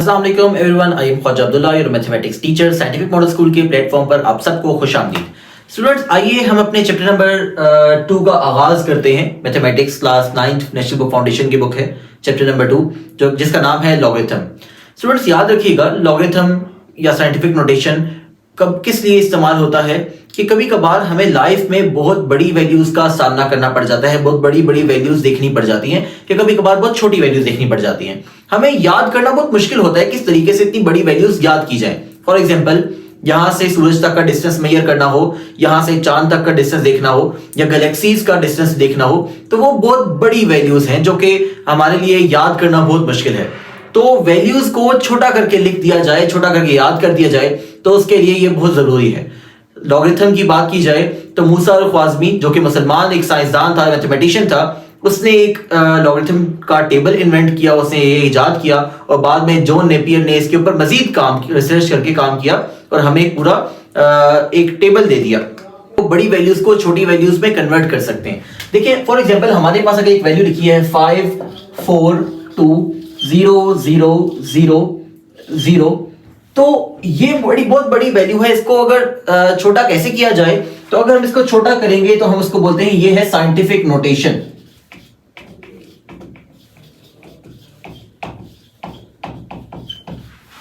अस्सलाम वालेकुम everyone, I am Khwaja Abdullah, your mathematics teacher. Scientific model school के प्लेटफॉर्म पर आप सबको खुशामदीद। स्टूडेंट्स, आइए हम अपने चैप्टर नंबर 2 का आगाज करते हैं। Mathematics class 9th national book foundation की बुक है, चैप्टर नंबर 2, जो जिसका नाम है लॉगरिथम। स्टूडेंट्स, याद रखिएगा, लॉगरिथम या साइंटिफिक नोटेशन कब किस लिए इस्तेमाल होता है कि कभी कभार हमें लाइफ में बहुत बड़ी वैल्यूज का सामना करना पड़ जाता है, बहुत बड़ी बड़ी वैल्यूज देखनी पड़ जाती हैं, कि कभी कभार बहुत छोटी वैल्यूज देखनी पड़ जाती हैं। हमें याद करना बहुत मुश्किल होता है किस तरीके से इतनी बड़ी वैल्यूज याद की जाए। फॉर एग्जाम्पल, यहां से सूरज तक का डिस्टेंस मेजर करना हो, यहां से चांद तक का डिस्टेंस देखना हो, या गैलेक्सीज का डिस्टेंस देखना हो, तो वो बहुत बड़ी वैल्यूज हैं जो कि हमारे लिए याद करना बहुत मुश्किल है। तो वैल्यूज को छोटा करके लिख दिया जाए, छोटा करके याद कर दिया जाए, तो उसके लिए ये बहुत जरूरी है। लॉगरिथम की बात की जाए तो मूसा अल ख्वाज़मी, जो कि मुसलमान एक साइंसदान था, मैथमेटिशियन था, उसने एक लॉगरिथम का टेबल इन्वेंट किया, उसने ये इजाद किया, और बाद में जॉन नेपियर ने इसके ऊपर मजीद काम रिसर्च करके काम किया और हमें पूरा एक टेबल दे दिया। तो बड़ी वैल्यूज को छोटी वैल्यूज में कन्वर्ट कर सकते हैं। देखिए, फॉर एग्जांपल, हमारे पास अगर एक वैल्यू लिखी है 5 4 2 0 0 0 0, तो ये बहुत बड़ी वैल्यू है। इसको अगर छोटा कैसे किया जाए, तो अगर हम इसको छोटा करेंगे तो हम उसको बोलते हैं ये है साइंटिफिक नोटेशन।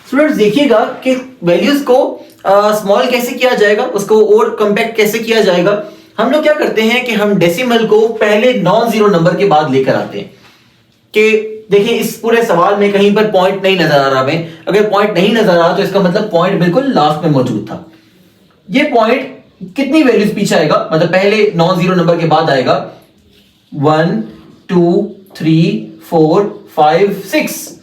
स्टूडेंट्स, देखिएगा कि वैल्यूज को स्मॉल कैसे किया जाएगा, उसको और कंपैक्ट कैसे किया जाएगा। हम लोग क्या करते हैं कि हम डेसिमल को पहले नॉन जीरो नंबर के बाद लेकर आते हैं। कि देखिए, इस पूरे सवाल में कहीं पर पॉइंट नहीं नजर आ रहा हमें। अगर पॉइंट नहीं नजर आ रहा तो इसका मतलब पॉइंट बिल्कुल लास्ट में मौजूद था। ये पॉइंट कितनी वैल्यूज पीछे आएगा, मतलब पहले नॉन जीरो नंबर के बाद आएगा 1 2 3 4 5 6।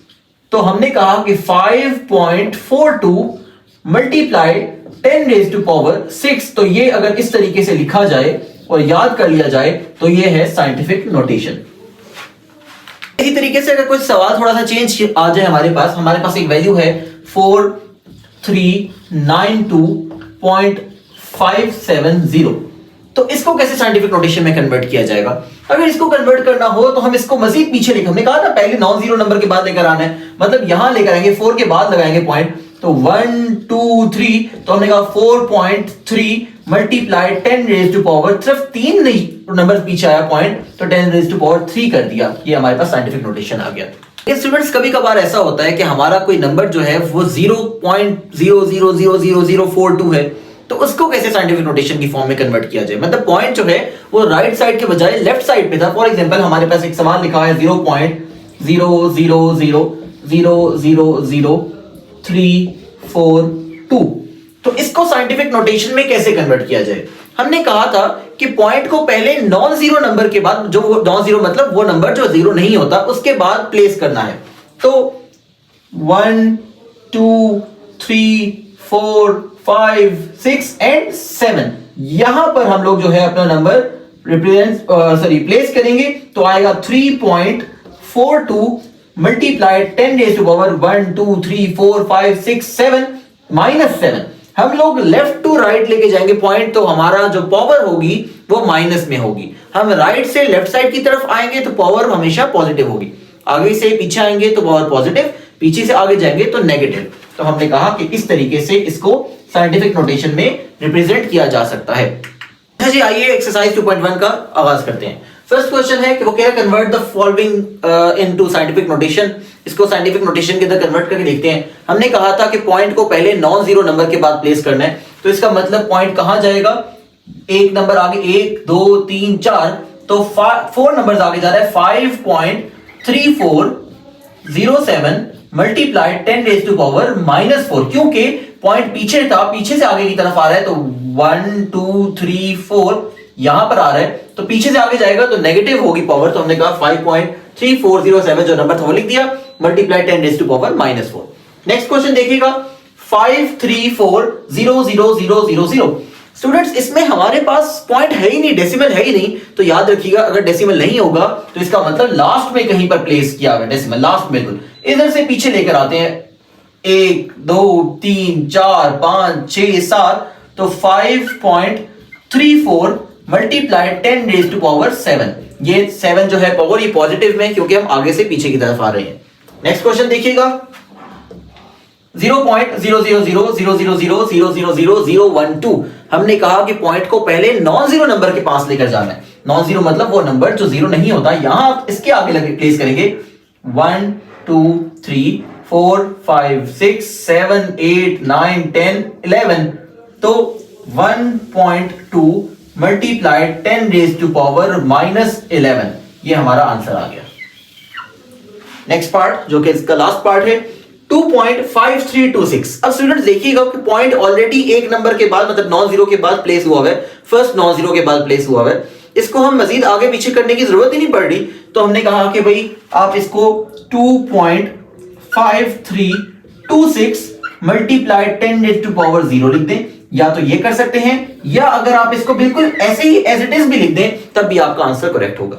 तो हमने कहा कि 5.42 मल्टीप्लाइड 10 रेज़ टू पावर 6। तो ये अगर इस तरीके से लिखा जाए और याद कर लिया जाए तो ये है साइंटिफिक नोटेशन। इसी तरीके से अगर कोई सवाल थोड़ा सा चेंज आ जाए, हमारे पास एक वैल्यू है 4392.570, तो इसको कैसे साइंटिफिक नोटेशन में कन्वर्ट किया जाएगा। अगर इसको कन्वर्ट करना हो तो हम इसको मजीद पीछे लिखें। हमने कहा था पहले नॉन जीरो नंबर के बाद लेकर आना है, मतलब यहां लेकर आएंगे, 4 के बाद लगाएंगे पॉइंट, तो 1 2 3, तो हमने कहा 4.3 मल्टीप्लाइड 10 रेज़ टू पावर, सिर्फ 3 नहीं नंबर पीछे आया पॉइंट, तो 10 रेज़ टू पावर 3 कर दिया। ये हमारे पास साइंटिफिक नोटेशन आ गया। स्टूडेंट्स, कभी कभार ऐसा होता है कि हमारा कोई नंबर जो है वो 0.000042 है, तो उसको कैसे साइंटिफिक नोटेशन की फॉर्म में कन्वर्ट किया जाए। मतलब पॉइंट जो है वो राइट साइड के बजाय लेफ्ट साइड पे था। फॉर एग्जांपल, हमारे पास एक सवाल लिखा है 0.00000342, तो इसको साइंटिफिक नोटेशन में कैसे कन्वर्ट किया जाए। हमने कहा था कि पॉइंट को पहले नॉन जीरो नंबर के बाद, जो नॉन जीरो मतलब वो नंबर जो जीरो नहीं होता, उसके बाद प्लेस करना है। तो 1 2 3 4 5 6 एंड 7, यहां पर हम लोग जो है अपना नंबर प्लेस करेंगे, तो आएगा 3.42 मल्टीप्लाइड 10 रेज़ टू पावर 1 2 3 4 5 6 7 -7। हम लोग लेफ्ट टू राइट लेके जाएंगे पॉइंट, तो हमारा जो पावर होगी वो माइनस में होगी। हम राइट से लेफ्ट साइड की तरफ आएंगे तो पावर हमेशा पॉजिटिव होगी। आगे से पीछे आएंगे तो पावर पॉजिटिव, पीछे से आगे जाएंगे तो नेगेटिव। तो हमने कहा कि इस तरीके से इसको साइंटिफिक नोटेशन में रिप्रेजेंट किया जा सकता है। जी, आइए एक्सरसाइज 2.1 का आगाज करते हैं। फर्स्ट क्वेश्चन है कि वो क्या, convert the following into scientific notation. इसको साइंटिफिक नोटेशन के अंदर कन्वर्ट करके देखते हैं। हमने कहा था कि पॉइंट को पहले नॉन जीरो नंबर के बाद प्लेस करना है, तो इसका मतलब पॉइंट कहां जाएगा, एक नंबर आगे, 1 2 3 4, तो 4 नंबर्स आगे जा रहा है। 5.3407 मल्टीप्लाइड 10 रेज़ टू पावर -4, क्योंकि पॉइंट पीछे था, पीछे से आगे की तरफ आ रहा है, तो 1 2 3 4 यहां पर आ रहा है, तो पीछे से आगे जाएगा तो नेगेटिव होगी पावर। तो हमने कहा 5.3407 जो नंबर था वो लिख दिया, multiply 10 raise to power -4। Next question देखिएगा 5340000। स्टूडेंट्स, इसमें हमारे पास पॉइंट है ही नहीं, डेसिमल है ही नहीं, तो याद रखिएगा अगर डेसिमल नहीं होगा तो इसका मतलब लास्ट में कहीं पर प्लेस किया हुआ डेसिमल, लास्ट में। बिल्कुल इधर से पीछे लेकर आते हैं, 1 2 3 4 5 6 7, तो 5.34 मल्टीप्लाइड 10 रेज़ टू पावर 7। ये 7 जो है पावर, ये पॉजिटिव में, क्योंकि हम आगे से पीछे की तरफ आ रहे हैं। नेक्स्ट क्वेश्चन देखिएगा 0.0000000000012 हमने कहा कि पॉइंट को पहले नॉन जीरो नंबर के पास लेकर जाना है। नॉन जीरो मतलब वो नंबर जो जीरो नहीं होता, यहां आप इसके आगे लगे प्लेस करेंगे 1 2 3 4 5 6 7 8 9 10 11, तो 1.2 मल्टीप्लाइड 10 रेज टू पावर -11, ये हमारा आंसर आ गया। नेक्स्ट पार्ट जो कि इसका लास्ट पार्ट है 2.5326। अब स्टूडेंट्स देखिएगा कि पॉइंट ऑलरेडी एक नंबर के बाद मतलब नॉन जीरो के बाद प्लेस हुआ है, फर्स्ट नॉन जीरो के बाद प्लेस हुआ है, इसको हम मजीद आगे पीछे करने की जरूरत ही नहीं पड़ रही। तो हमने कहा कि भाई आप इसको 2.5326 मल्टीप्लाइड 10 रेज टू पावर 0 लिख दें, या तो ये कर सकते हैं, या अगर आप इसको बिल्कुल ऐसे ही एज इट इज भी लिख दें तब भी आपका आंसर करेक्ट होगा।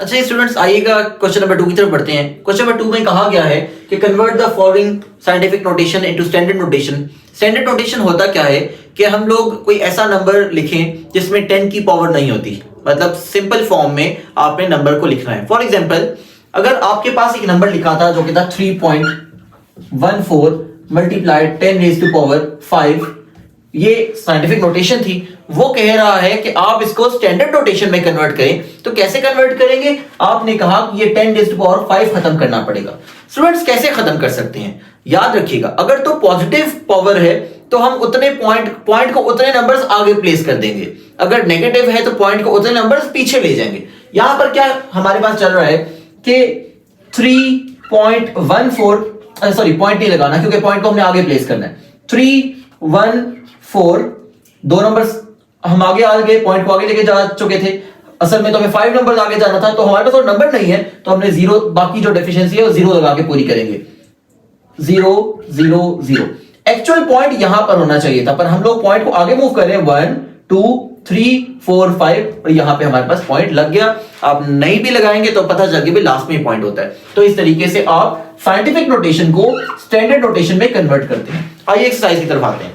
अच्छा स्टूडेंट्स, आइएगा क्वेश्चन नंबर 2 की तरफ बढ़ते हैं। क्वेश्चन नंबर 2 में कहा गया है कि convert the following scientific notation into standard notation. Standard notation होता क्या है कि हम लोग कोई ऐसा नंबर लिखें जिसमें 10 की पावर नहीं होती, मतलब सिंपल फॉर्म में आपने नंबर को लिखना है। फॉर एग्जांपल, अगर आपके पास एक नंबर लिखा था जो कि था 3.14 मल्टीप्लाइड 10 रेज टू पावर 5, ये साइंटिफिक नोटेशन थी, वो कह रहा है कि आप इसको स्टैंडर्ड नोटेशन में कन्वर्ट करें। तो कैसे कन्वर्ट करेंगे? आपने कहा कि ये 10 रेज़ टू पावर 5 खत्म करना पड़ेगा। स्टूडेंट्स कैसे खत्म कर सकते हैं? याद रखिएगा, अगर तो पॉजिटिव पावर है तो हम उतने पॉइंट को उतने नंबर्स आगे प्लेस कर देंगे, अगर नेगेटिव है तो पॉइंट को उतने नंबर्स पीछे ले जाएंगे। यहां पर क्या हमारे पास चल रहा है कि 3.14, सॉरी पॉइंट नहीं लगाना क्योंकि पॉइंट को हमने आगे प्लेस करना है। 314, दो नंबर्स हम आगे आ गए, पॉइंट को आगे लेके जा चुके थे। असल में तो हमें 5 नंबर आगे जाना था, तो हमारे पास और नंबर नहीं है, तो हमने 0, बाकी जो डेफिशिएंसी है वो 0 लगा के पूरी करेंगे। 0 0 0 एक्चुअल पॉइंट यहां पर होना चाहिए था, पर हम लोग पॉइंट को आगे मूव कर रहे हैं 1 2 3 4 5, और यहां पे हमारे पास पॉइंट लग गया। आप नहीं भी लगाएंगे तो पता चल गया लास्ट में पॉइंट होता है। तो इस तरीके से आप साइंटिफिक नोटेशन को स्टैंडर्ड नोटेशन में कन्वर्ट करते हैं। आइए एक्सरसाइज की तरफ आते हैं।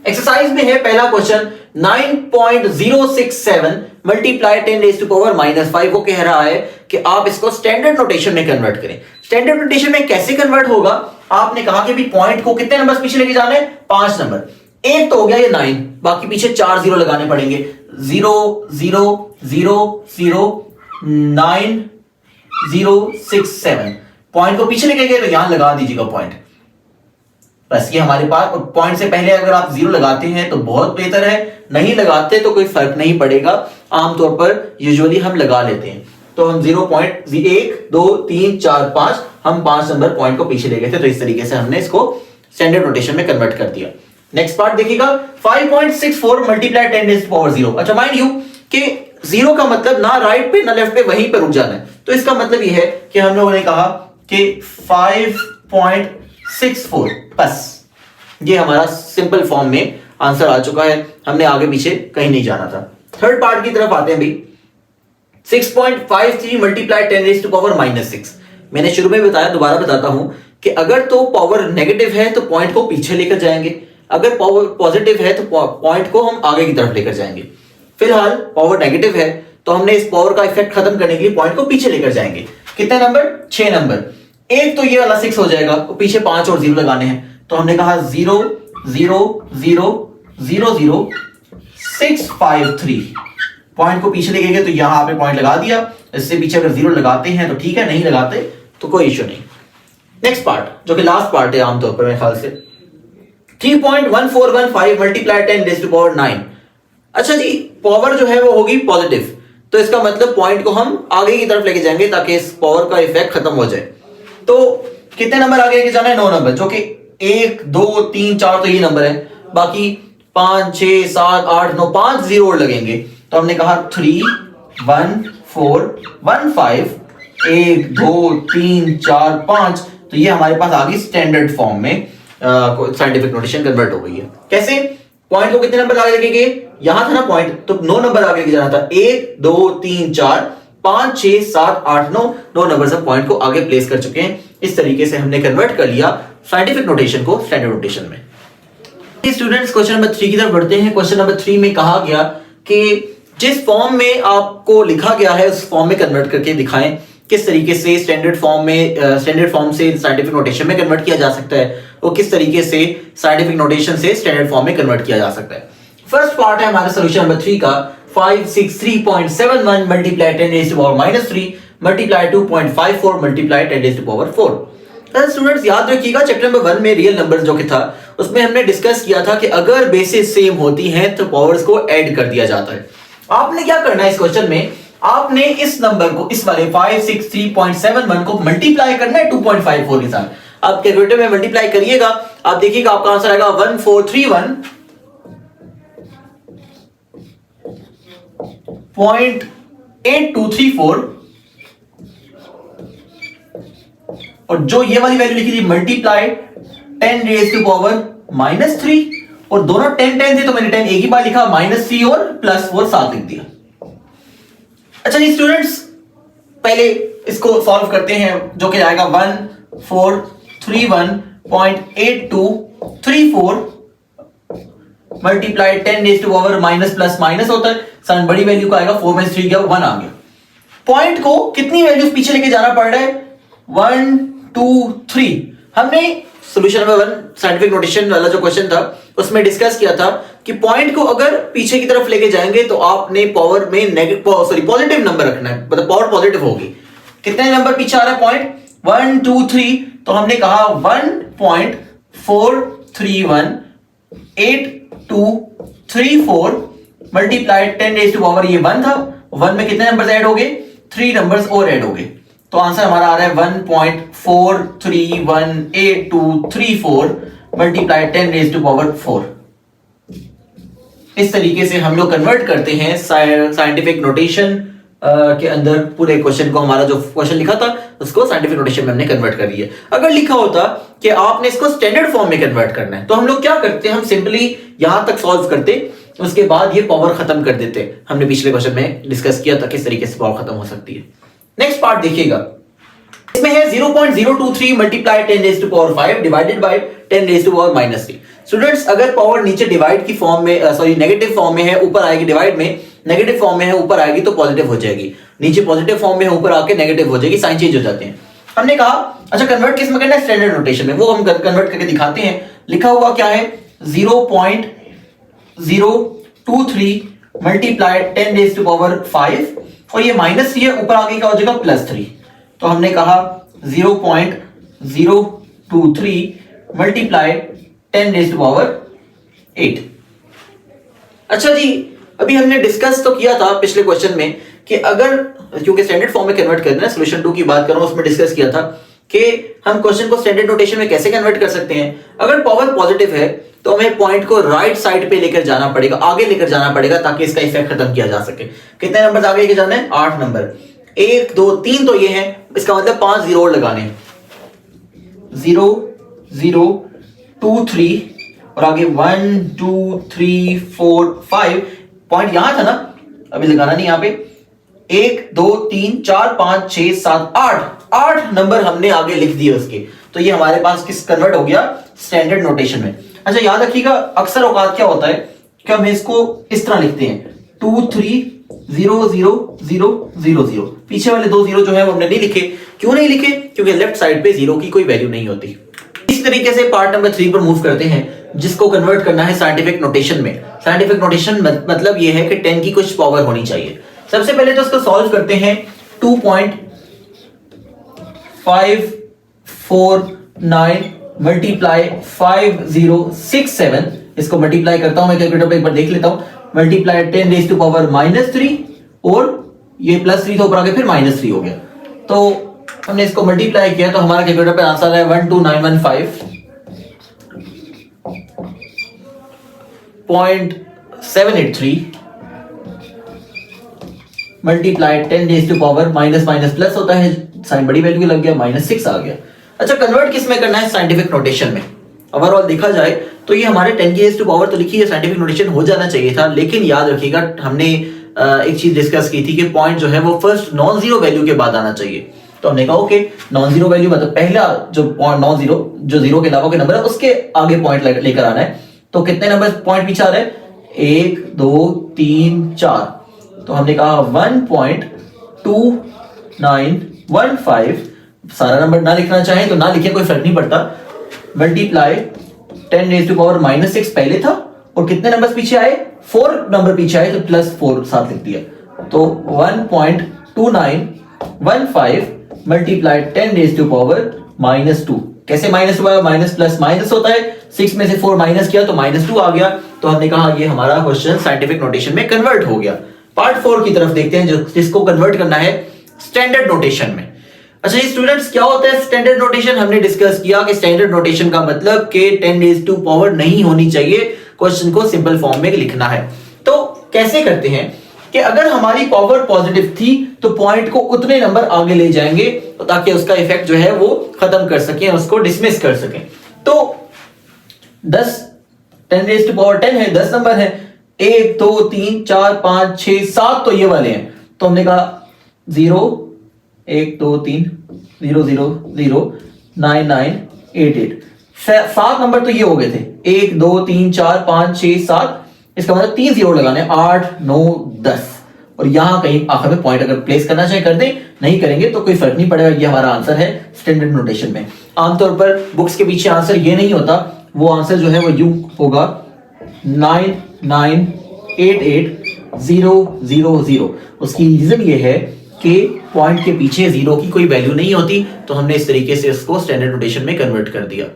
एक्सरसाइज में है पहला question 9.067 multiply 10 raise to power -5। वो कह रहा है कि आप इसको स्टैंडर्ड नोटेशन में कन्वर्ट करें। स्टैंडर्ड नोटेशन में कैसे कन्वर्ट होगा? आपने कहा कि भी पॉइंट को कितने नंबर पीछे लेके जाने हैं? 5 नंबर। एक तो हो गया ये 9, बाकी पीछे 4 0 लगाने पड़ेंगे। 0 0 0 0 9 0 6 7। पॉइंट को पीछे लेके गए तो यहां लगा दीजिएगा पॉइंट। बस ये हमारे पास पॉइंट से पहले अगर आप 0 लगाते हैं तो बहुत बेहतर है, नहीं लगाते तो कोई फर्क नहीं पड़ेगा। आमतौर पर यूजुअली हम लगा लेते हैं, तो हम 0.1 2 3 4 5, हम 5 नंबर पॉइंट को पीछे ले गए थे। तो इस तरीके से हमने इसको स्टैंडर्ड नोटेशन में कन्वर्ट कर दिया। नेक्स्ट पार्ट देखिएगा 5.64 मल्टीप्लाई 10 रेज़ टू पावर 0। अच्छा माइंड यू कि 0 का मतलब ना राइट पे ना लेफ्ट पे, वहीं पे रुक जाना है। तो इसका मतलब ये है कि हम लोगों ने कहा कि 5.64, बस ये हमारा सिंपल फॉर्म में आंसर आ चुका है, हमने आगे पीछे कहीं नहीं जाना था। थर्ड पार्ट की तरफ आते हैं भाई। 6.53 मल्टीप्लाई 10 रेज़ टू पावर -6। मैंने शुरू में बताया, दोबारा बताता हूं कि अगर तो पावर नेगेटिव है तो पॉइंट को पीछे लेकर जाएंगे, अगर पावर पॉजिटिव है तो पॉइंट को हम आगे की तरफ लेकर जाएंगे। फिलहाल पावर नेगेटिव है तो हमने इस पावर का इफेक्ट खत्म करने के लिए पॉइंट को पीछे लेकर जाएंगे। कितने नंबर? 6 नंबर। एक तो ये वाला 6 हो जाएगा, तो पीछे 5 और 0 लगाने हैं। तो हमने कहा 0 0 0 0 0 6 5 3। पॉइंट को पीछे लेके गए तो यहां पे पॉइंट लगा दिया। इससे पीछे अगर 0 लगाते हैं तो ठीक है, नहीं लगाते तो कोई इश्यू नहीं। नेक्स्ट पार्ट जो कि लास्ट पार्ट है आमतौर पर मेरे ख्याल से 3.1415 मल्टीप्लाई 10 रेज़ टू पावर 9। अच्छा जी, पावर जो है वो होगी पॉजिटिव, तो इसका मतलब पॉइंट को हम आगे की तरफ लेके जाएंगे ताकि इस पावर का इफेक्ट खत्म हो जाए। तो कितने नंबर आगे लेके जाना है? 9 नंबर, जो कि 1 2 3 4 तो ये नंबर है, बाकी 5 6 7 8 9, 5 0 और लगेंगे। तो हमने कहा 3 1 4 1 5 1 2 3 4 5। तो ये हमारे पास आ गई स्टैंडर्ड फॉर्म में, साइंटिफिक नोटेशन कन्वर्ट हो गई है। कैसे? पॉइंट को कितने नंबर आगे लगेंगे? यहां था ना पॉइंट, तो 9 नंबर आगे लेके जाना था। 1 2 3 4 5 6 7 8 9 नंबर से पॉइंट को आगे प्लेस कर चुके हैं। इस तरीके से हमने कन्वर्ट कर लिया साइंटिफिक नोटेशन को स्टैंडर्ड नोटेशन में। स्टूडेंट्स क्वेश्चन नंबर 3 की तरफ बढ़ते हैं। क्वेश्चन नंबर 3 में कहा गया कि जिस फॉर्म में आपको लिखा गया है उस फॉर्म में कन्वर्ट करके दिखाएं। किस तरीके से स्टैंडर्ड फॉर्म से साइंटिफिक नोटेशन में कन्वर्ट किया जा सकता है, वो किस तरीके से साइंटिफिक नोटेशन से स्टैंडर्ड फॉर्म में कन्वर्ट किया जा सकता है। फर्स्ट पार्ट है हमारा सोल्यूशन नंबर 3 का 563.71 multiply 10 raise to power -3 multiply 2.54 multiply 10 raise to power 4। Students याद रखिएगा चैप्टर नंबर 1 में रियल नंबर्स जो कि था उसमें हमने डिस्कस किया था कि अगर बेसिस सेम होती हैं तो पावर्स को ऐड कर दिया जाता है। आपने क्या करना है इस क्वेश्चन में, आपने इस नंबर को, इस वाले 563.71 को मल्टीप्लाई करना है 2.54 के साथ। आप कैलकुलेटर में मल्टीप्लाई करिएगा, आप देखिएगा आपका आंसर आएगा 1431.8234 और जो ये वाली वैल्यू लिखी थी मल्टीप्लाई 10 रेज़ टू पावर -3 और दोनों 10 10 थे तो मैंने 10 एक ही बार लिखा, -3 और +4 साथ लिख दिया। अच्छा जी स्टूडेंट्स, पहले इसको सॉल्व करते हैं जो कि आएगा 1431.8234 multiply 10 raise to power minus plus minus होता है, साइन बड़ी वैल्यू का आएगा 4 - 3 गया 1 आ गया। पॉइंट को कितनी वैल्यूज पीछे लेके जाना पड़ रहा है, 1 2 3। हमने सॉल्यूशन नंबर 1 साइंटिफिक नोटेशन वाला जो क्वेश्चन था उसमें डिस्कस किया था कि पॉइंट को अगर पीछे की तरफ लेके जाएंगे तो आपने पावर में पॉजिटिव नंबर रखना है, मतलब पावर पॉजिटिव होगी। कितने नंबर पीछे आ रहा है पॉइंट, 1 2 3, तो हमने कहा 1.431823 मल्टीप्लाई 10 रेज़ टू पावर ये 1 था, 1 में कितने नंबर्स ऐड हो गए, 3 नंबर्स और ऐड हो गए, तो आंसर हमारा आ रहा है 1.431823 मल्टीप्लाई 10 रेज़ टू पावर 4। इस तरीके से हम लोग कन्वर्ट करते हैं साइंटिफिक नोटेशन के अंदर पूरे क्वेश्चन को। हमारा जो क्वेश्चन लिखा था उसको साइंटिफिक नोटेशन में हमने कन्वर्ट कर दिया। अगर लिखा होता कि आपने इसको स्टैंडर्ड फॉर्म में कन्वर्ट करना है तो हम लोग क्या करते, हम सिंपली यहां तक सॉल्व करते, उसके बाद ये पावर खत्म कर देते। हमने पिछले क्वेश्चन में डिस्कस किया था किस तरीके से पावर खत्म हो सकती है। नेक्स्ट पार्ट देखिएगा, इसमें है 0.023 multiply 10 raise to power 5 divided by 10 raise to power -3। Students अगर पावर नीचे डिवाइड की फॉर्म में नेगेटिव फॉर्म में है ऊपर आएगी, डिवाइड में नेगेटिव फॉर्म में है ऊपर आएगी तो पॉजिटिव हो जाएगी, नीचे पॉजिटिव फॉर्म में है ऊपर आके नेगेटिव हो जाएगी, साइन चेंज हो जाते हैं। हमने कहा अच्छा कन्वर्ट किस में करना है, स्टैंडर्ड नोटेशन में, वो हम कन्वर्ट करके दिखाते हैं। लिखा हुआ क्या है 0.023 मल्टीप्लाई 10 रेज़ टू पावर 5 और ये -3 है, ऊपर आगे क्या हो जाएगा +3, तो हमने कहा 0.023 मल्टीप्लाई 10 रेज़ टू पावर 8। अच्छा जी, अभी हमने डिस्कस तो किया था पिछले क्वेश्चन में कि अगर, क्योंकि स्टैंडर्ड फॉर्म में कन्वर्ट करना है, सॉल्यूशन 2 की बात करूं उसमें डिस्कस किया था कि हम क्वेश्चन को स्टैंडर्ड नोटेशन में कैसे कन्वर्ट कर सकते हैं। अगर पावर पॉजिटिव है तो हमें पॉइंट को राइट साइड पे लेकर जाना पड़ेगा, आगे लेकर जाना पड़ेगा ताकि इसका इफेक्ट खत्म किया जा सके। कितने नंबर आगे लेके जाना है, 8 नंबर, 1 2 3 तो ये है, इसका मतलब 5 जीरो और लगाने, 0 0 2 3 और आगे 1 2 3 4 5। पॉइंट यहां था ना, अभी लगाना नहीं, यहां पे 1 2 3 4 5 6 7 8 नंबर हमने आगे लिख दिए उसके, तो ये हमारे पास किस कन्वर्ट हो गया, स्टैंडर्ड नोटेशन में। अच्छा याद रखिएगा अक्सर औकात क्या होता है कि हम इसको इस तरह लिखते हैं 2 3 0 0 0 0 0, पीछे वाले 2 जीरो जो है वो हमने नहीं लिखे। क्यों नहीं लिखे, क्योंकि लेफ्ट साइड पे जीरो की कोई वैल्यू नहीं होती। इस तरीके से पार्ट नंबर 3 पर मूव करते हैं जिसको कन्वर्ट करना है साइंटिफिक नोटेशन में। साइंटिफिक नोटेशन मतलब ये है कि 10 की कुछ पावर होनी चाहिए। सबसे पहले तो इसको सॉल्व करते हैं, 2.549 मल्टीप्लाई 5067, इसको मल्टीप्लाई करता हूं मैं कैलकुलेटर पे, एक बार देख लेता हूं, मल्टीप्लाई 10 रेज़ टू पावर -3 और ये +3 तो ऊपर आगे फिर -3 हो गया, तो हमने इसको मल्टीप्लाई किया तो हमारा कैलकुलेटर पे आंसर है 12915.783 multiply 10 raise to power minus minus plus होता है, साइन बड़ी वैल्यू लग गया, -6 आ गया। अच्छा कन्वर्ट किस में करना है, साइंटिफिक नोटेशन में। ओवरऑल देखा जाए तो ये हमारे 10 की रेज़ टू पावर तो लिखी है, साइंटिफिक नोटेशन हो जाना चाहिए था, लेकिन याद रखिएगा हमने एक चीज डिस्कस की थी कि पॉइंट जो है वो फर्स्ट नॉन जीरो वैल्यू के बाद आना चाहिए। तो हमने कहा ओके नॉन जीरो वैल्यू मतलब पहला जो नॉन जीरो जो जीरो के अलावा के नंबर है उसके आगे पॉइंट लेकर आना है। तो कितने नंबर पॉइंट पीछे आ रहे हैं, 1 2 3 4, तो हमने कहा 1.29 15 सारा नंबर ना लिखना चाहे तो ना लिखे, कोई फर्क नहीं पड़ता, मल्टीप्लाई 10 रेज़ टू पावर -6 पहले था और कितने नंबर पीछे आए, 4 नंबर पीछे आए तो +4 साथ लिख दिया, तो 1.2915 मल्टीप्लाई 10 रेज़ टू पावर -2। कैसे माइनस हुआ, माइनस प्लस माइनस होता है, 6 में से 4 माइनस किया तो -2 आ गया, तो हमने कहा ये हमारा क्वेश्चन साइंटिफिक नोटेशन में कन्वर्ट हो गया। पार्ट 4 की तरफ देखते हैं, जिसको कन्वर्ट करना है स्टैंडर्ड नोटेशन में। अच्छा ये स्टूडेंट्स, क्या होता है स्टैंडर्ड नोटेशन? हमने डिस्कस किया कि स्टैंडर्ड नोटेशन का मतलब कि 10 रेज़ टू पावर नहीं होनी चाहिए, क्वेश्चन को सिंपल फॉर्म में लिखना है। तो कैसे करते हैं कि अगर हमारी पावर पॉजिटिव थी तो पॉइंट को उतने नंबर आगे ले जाएंगे ताकि उसका इफेक्ट जो है वो खत्म कर सकें, उसको डिसमिस कर सकें। तो 10 रेज़ टू पावर 10 है, 10 नंबर है, 1 2 3 4 5 6 7 तो ये वाले हैं, तो हमने कहा 0 1 2 3 0 0 0 9 9 8 8, 7 नंबर तो ये हो गए थे, 1 2 3 4 5 6 7, इसका मतलब 3 0 लगाने, 8 9 10, और यहां कहीं आखिर में पॉइंट अगर प्लेस करना चाहे कर दें, नहीं करेंगे तो कोई फर्क नहीं पड़ेगा। ये हमारा आंसर है स्टैंडर्ड नोटेशन में। आमतौर पर बुक्स के पीछे आंसर ये नहीं होता, वो आंसर जो है वो यूं होगा 9 9 8 8 0 0 0। उसकी रीजन ये है कि पॉइंट के पीछे 0 की कोई वैल्यू नहीं होती, तो हमने इस तरीके से इसको स्टैंडर्ड नोटेशन में कन्वर्ट कर दिया।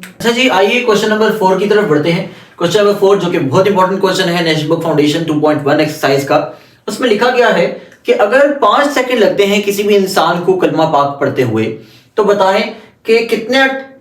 अच्छा जी, आइए क्वेश्चन नंबर 4 की तरफ बढ़ते हैं। क्वेश्चन नंबर 4 जो कि बहुत इंपॉर्टेंट क्वेश्चन है नेशनल बुक फाउंडेशन 2.1 एक्सरसाइज का, उसमें लिखा गया है कि अगर 5 सेकंड लगते हैं किसी भी इंसान को कलमा पाक पढ़ते हुए, तो बताएं कि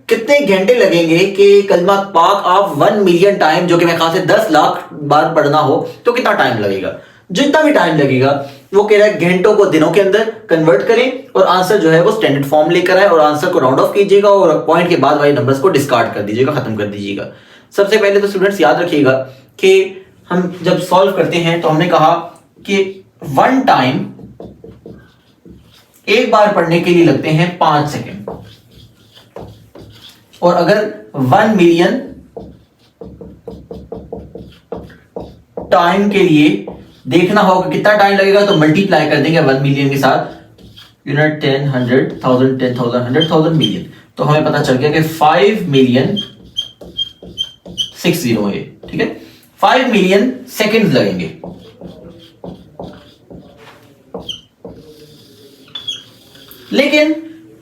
कितने घंटे लगेंगे कि कलमा पाक आप 1 मिलियन टाइम, जो कि मेरे ख्याल से 10 लाख बार पढ़ना हो, तो कितना टाइम लगेगा। जितना भी टाइम लगेगा वो कह रहा है घंटों को दिनों के अंदर कन्वर्ट करें और आंसर जो है वो स्टैंडर्ड फॉर्म लेकर आए और आंसर को राउंड ऑफ कीजिएगा और पॉइंट के बाद वाले नंबर्स को डिस्कार्ड कर दीजिएगा, खत्म कर दीजिएगा। सबसे पहले तो स्टूडेंट्स याद रखिएगा कि हम जब सॉल्व करते हैं तो हमने कहा कि 1 टाइम, एक बार पढ़ने के लिए लगते हैं 5 सेकंड, और अगर 1 मिलियन टाइम के लिए देखना होगा कितना टाइम लगेगा, तो मल्टीप्लाई कर देंगे 1 मिलियन के साथ, यूनिट 10 100 1000 10,000 100,000 मिलियन, तो हमें पता चल गया कि 5 मिलियन 6 0 है, ठीक है, 5 मिलियन सेकंड्स लगेंगे। लेकिन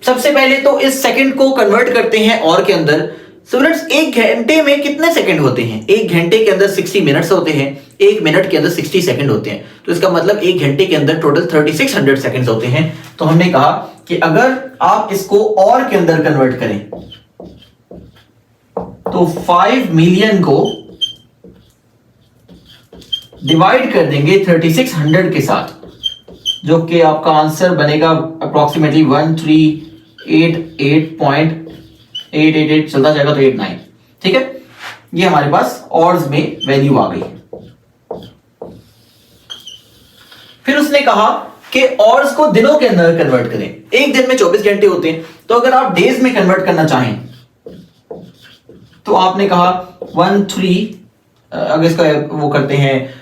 सबसे पहले तो इस सेकंड को कन्वर्ट करते हैं और के अंदर। स्टूडेंट्स, एक घंटे में कितने सेकंड होते हैं? एक घंटे के अंदर 60 मिनट्स होते हैं, एक मिनट के अंदर 60 सेकंड होते हैं, तो इसका मतलब एक घंटे के अंदर टोटल 3600 सेकंड्स होते हैं। तो हमने कहा कि अगर आप इसको और के अंदर कन्वर्ट करें तो 5 मिलियन को डिवाइड कर देंगे 3600 के साथ, जो कि आपका आंसर बनेगा अप्रोक्सीमेटली 1388.888 चलता जाएगा तो 89, ठीक है। ये हमारे पास ऑर्स में वैल्यू आ गई। फिर उसने कहा कि ऑर्स को दिनों के अंदर कन्वर्ट करें। एक दिन में 24 घंटे होते हैं, तो अगर आप डेज में कन्वर्ट करना चाहें तो आपने कहा 13, अगर इसका वो करते हैं,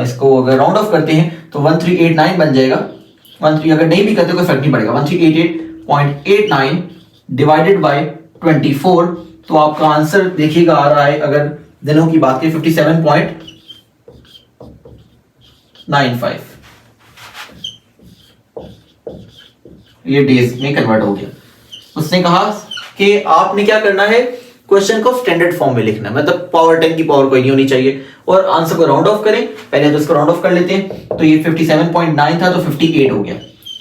इसको अगर राउंड ऑफ करते हैं तो 1389 बन जाएगा। 13 अगर नहीं भी करते कोई फर्क नहीं पड़ेगा, 1388.89 डिवाइडेड बाय 24, तो आपका आंसर देखिएगा आ रहा है, अगर दिनों की बात करें 57.95, ये डेज में कन्वर्ट हो गया। उसने कहा कि आपने क्या करना है, क्वेश्चन को स्टैंडर्ड फॉर्म में लिखना है, मतलब पावर 10 की पावर कोई नहीं होनी चाहिए, और आंसर को राउंड ऑफ करें। पहले तो इसको राउंड ऑफ कर लेते हैं, तो ये 57.9 था तो 58 हो गया,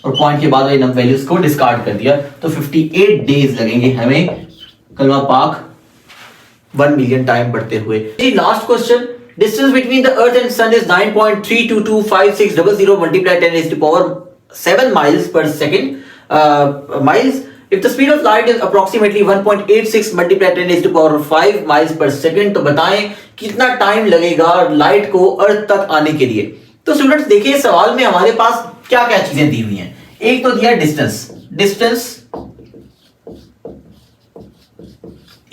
और पॉइंट के बाद वाली वैल्यूज को डिस्कार्ड कर दिया, तो 58 डेज लगेंगे हमें कलमा पाक 1 मिलियन टाइम बढ़ते हुए। Last question, distance between the earth and sun is 9.3225600 multiply 10 raised to power 7 miles per second miles. If the speed of light is approximately 1.86 multiply 10 raised to power 5 miles per second, तो बताएं कितना time लगेगा light को अर्थ तक आने के लिए। तो स्टूडेंट्स देखिए, सवाल में हमारे पास क्या क्या चीजें दी हुई हैं। एक तो दिया distance, distance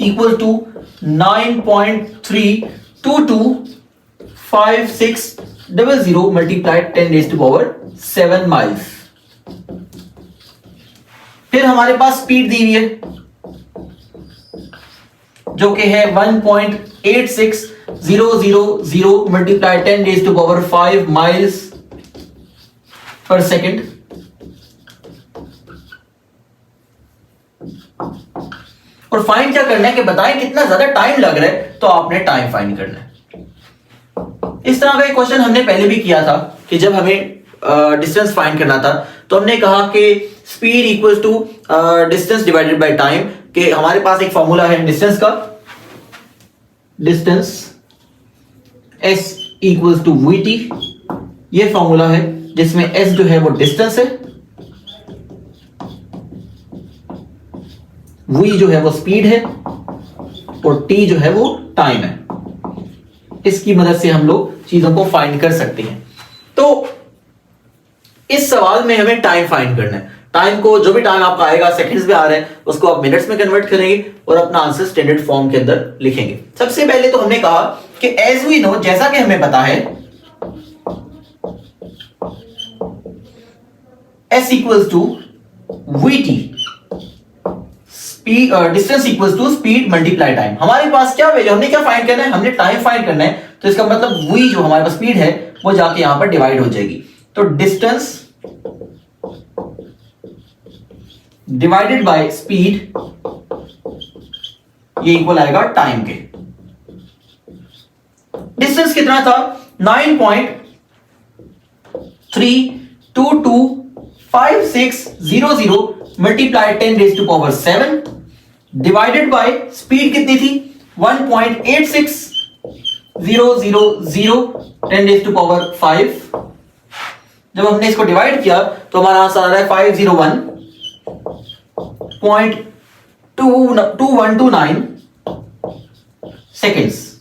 equal to 9.3225600 multiply 10 raised to power 7 miles, फिर हमारे पास स्पीड दी हुई है जो कि है 1.8600 multiply 10 raise to power 5 miles per second. और फाइंड क्या करना है कि बताएं कितना ज्यादा टाइम लग रहा है, तो आपने टाइम फाइंड करना है। इस तरह का एक क्वेश्चन हमने पहले भी किया था कि जब हमें डिस्टेंस फाइंड करना था तो हमने कहा कि speed equals to distance divided by time, कि हमारे पास एक फॉर्मूला है डिस्टेंस का, distance s equals to vt। ये फॉर्मूला है जिसमें s जो है वो डिस्टेंस है, v जो है वो स्पीड है और t जो है वो टाइम है। इसकी मदद से हम लोग चीजों को फाइंड कर सकते हैं। तो इस सवाल में हमें टाइम फाइंड करना है। टाइम को, जो भी टाइम आपका आएगा, सेकंड्स में आ रहा है, उसको आप मिनट्स में कन्वर्ट करेंगे और अपना आंसर स्टैंडर्ड फॉर्म के अंदर लिखेंगे। सबसे पहले तो हमने कहा कि एज वी नो, जैसा कि हमें पता है, s equals to vt, speed distance equals to speed multiply time. हमारे पास क्या वैल्यू, हमने क्या फाइंड करना है, हमने टाइम फाइंड करना है। तो इसका मतलब v जो हमारे पास स्पीड है वो जाके यहां पर डिवाइड हो जाएगी। तो डिस्टेंस डिवाइडेड बाय स्पीड, ये इक्वल आएगा टाइम के। डिस्टेंस कितना था, 9.3225600 multiply 10 raise to power 7 divided by speed कितनी थी, 1.86000 10 रेज़ टू पावर 5। जब हमने इसको डिवाइड किया तो हमारा आंसर आ रहा है 501.2129 सेकेंड्स।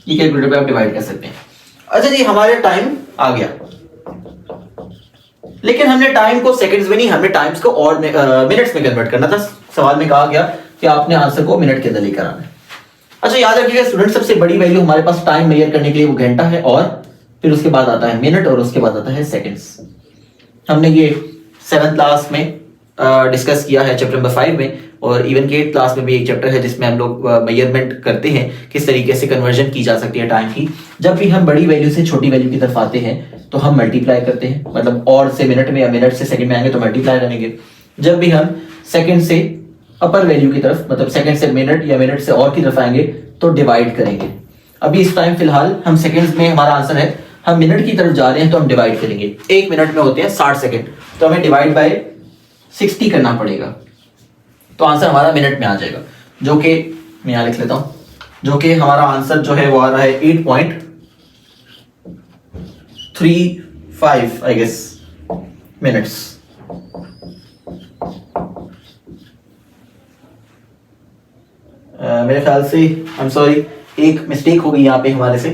ये कैलकुलेटर पे आप डिवाइड कर सकते हैं। अच्छा जी, हमारे टाइम आ गया, लेकिन हमने टाइम को सेकंड्स में नहीं, हमने टाइम्स को और मिनट्स में कन्वर्ट करना था। सवाल में कहा गया कि आपने आंसर को मिनट के अंदर लेकर आना है। अच्छा, याद रखिएगा स्टूडेंट, सबसे बड़ी वैल्यू हमारे पास टाइम मेजर करने के लिए वो घंटा है, और फिर उसके बाद आता है मिनट, और उसके बाद आता है सेकंड्स। हमने ये 7th क्लास में डिस्कस किया है चैप्टर नंबर 5 में, और इवन के 8th क्लास में भी एक चैप्टर है जिसमें हम लोग मेजरमेंट करते हैं, किस तरीके से कन्वर्जन की जा सकती है टाइम की। जब भी हम बड़ी वैल्यू से छोटी वैल्यू की तरफ आते हैं तो हम मल्टीप्लाई करते हैं, मतलब और से मिनट में या मिनट से सेकंड में आएंगे तो मल्टीप्लाई करेंगे। जब भी हम सेकंड से अपर वैल्यू की तरफ, मतलब सेकंड से मिनट या मिनट से और की तरफ आएंगे तो डिवाइड करेंगे। अभी इस टाइम फिलहाल हम सेकंड्स में हमारा आंसर है, हम मिनट की तरफ जा रहे हैं तो हम डिवाइड करेंगे। 1 मिनट में होते हैं 60 सेकंड, तो हमें डिवाइड बाय 60 करना पड़ेगा, तो आंसर हमारा मिनट में आ जाएगा, जो कि मैं यहां लिख लेता हूं, जो कि हमारा आंसर जो है वो आ रहा है 8.35 आई गेस मिनट्स। मेरे ख्याल से, आई एम सॉरी, एक मिस्टेक हो गई यहाँ पे हमारे से।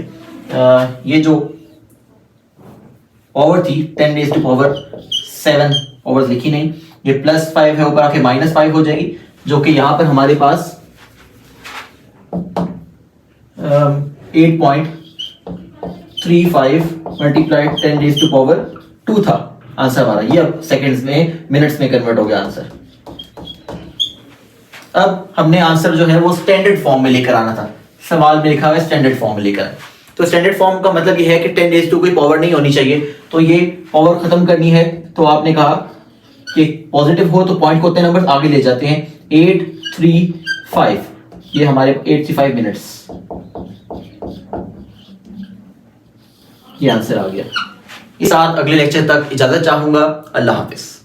ये जो ओवर थी 10 रेज़ टू पावर 7 ओवर्स लिखी नहीं, ये +5 है, ऊपर आके -5 हो जाएगी, जो कि यहां पर हमारे पास 8.35 मल्टीप्लाई 10 रेज़ टू पावर 2 था आंसर हमारा। ये अब सेकंड्स में, मिनट्स में कन्वर्ट हो गया आंसर। अब हमने आंसर जो है वो स्टैंडर्ड फॉर्म में लेकर आना था। सवाल में लिखा हुआ है स्टैंडर्ड फॉर्म में लेकर। तो स्टैंडर्ड फॉर्म का मतलब ये है कि 10 रेज़ टू कोई पावर नहीं होनी चाहिए, तो ये पावर खत्म करनी है। तो आपने कहा कि पॉजिटिव हो तो पॉइंट को उतने नंबर आगे ले जाते हैं। 835, ये हमारे 835 मिनट्स, ये आंसर आ गया। इस साथ अगले लेक्चर तक इजाजत चाहूंगा। अल्लाह हाफिज।